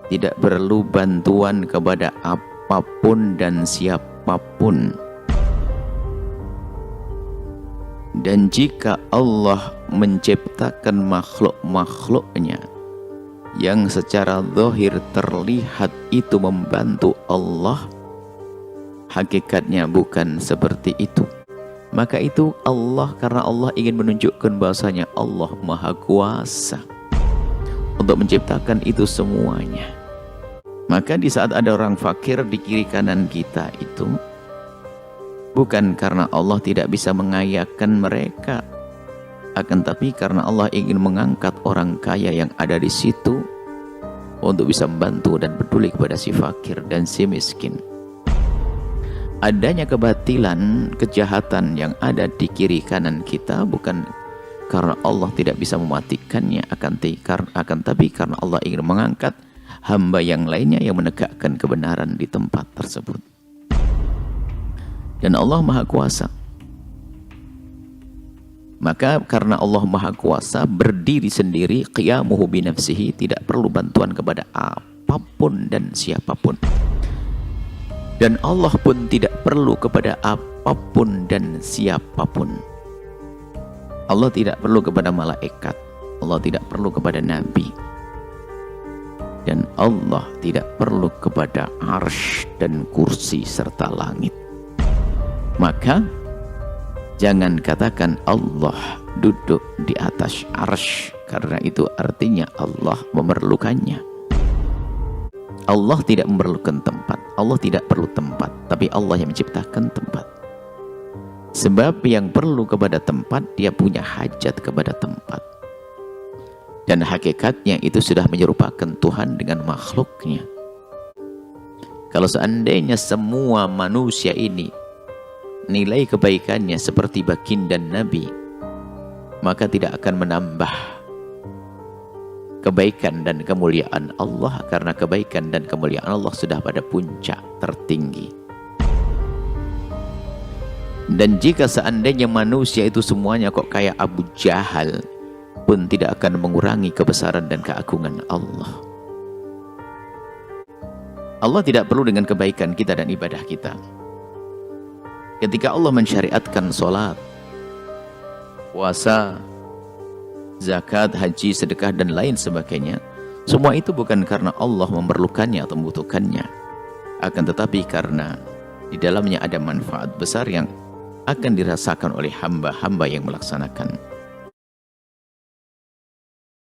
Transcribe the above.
tidak perlu bantuan kepada apapun dan siapapun. Dan jika Allah menciptakan makhluk-makhluknya yang secara zahir terlihat itu membantu Allah, hakikatnya bukan seperti itu. Maka itu Allah, karena Allah ingin menunjukkan bahwasanya Allah Maha Kuasa untuk menciptakan itu semuanya. Maka di saat ada orang fakir di kiri kanan kita itu, bukan karena Allah tidak bisa mengayakan mereka, akan tapi karena Allah ingin mengangkat orang kaya yang ada di situ untuk bisa membantu dan peduli kepada si fakir dan si miskin. Adanya kebatilan, kejahatan yang ada di kiri kanan kita bukan karena Allah tidak bisa mematikannya, akan tapi karena Allah ingin mengangkat hamba yang lainnya yang menegakkan kebenaran di tempat tersebut. Dan Allah Maha Kuasa. Maka karena Allah Maha Kuasa, berdiri sendiri, qiyamuhu binafsihi, tidak perlu bantuan kepada apapun dan siapapun. Dan Allah pun tidak perlu kepada apapun dan siapapun. Allah tidak perlu kepada malaikat, Allah tidak perlu kepada nabi, dan Allah tidak perlu kepada arsy dan kursi serta langit. Maka jangan katakan Allah duduk di atas arsy, karena itu artinya Allah memerlukannya. Allah tidak memerlukan tempat, Allah tidak perlu tempat, tapi Allah yang menciptakan tempat. Sebab yang perlu kepada tempat, dia punya hajat kepada tempat. Dan hakikatnya itu sudah menyerupakan Tuhan dengan makhluknya. Kalau seandainya semua manusia ini nilai kebaikannya seperti baginda Nabi, maka tidak akan menambah kebaikan dan kemuliaan Allah, karena kebaikan dan kemuliaan Allah sudah pada puncak tertinggi. Dan jika seandainya manusia itu semuanya kok kayak Abu Jahal, pun tidak akan mengurangi kebesaran dan keagungan Allah. Allah tidak perlu dengan kebaikan kita dan ibadah kita. Ketika Allah mensyariatkan sholat, puasa, zakat, haji, sedekah, dan lain sebagainya, semua itu bukan karena Allah memerlukannya atau membutuhkannya, akan tetapi karena di dalamnya ada manfaat besar yang akan dirasakan oleh hamba-hamba yang melaksanakan.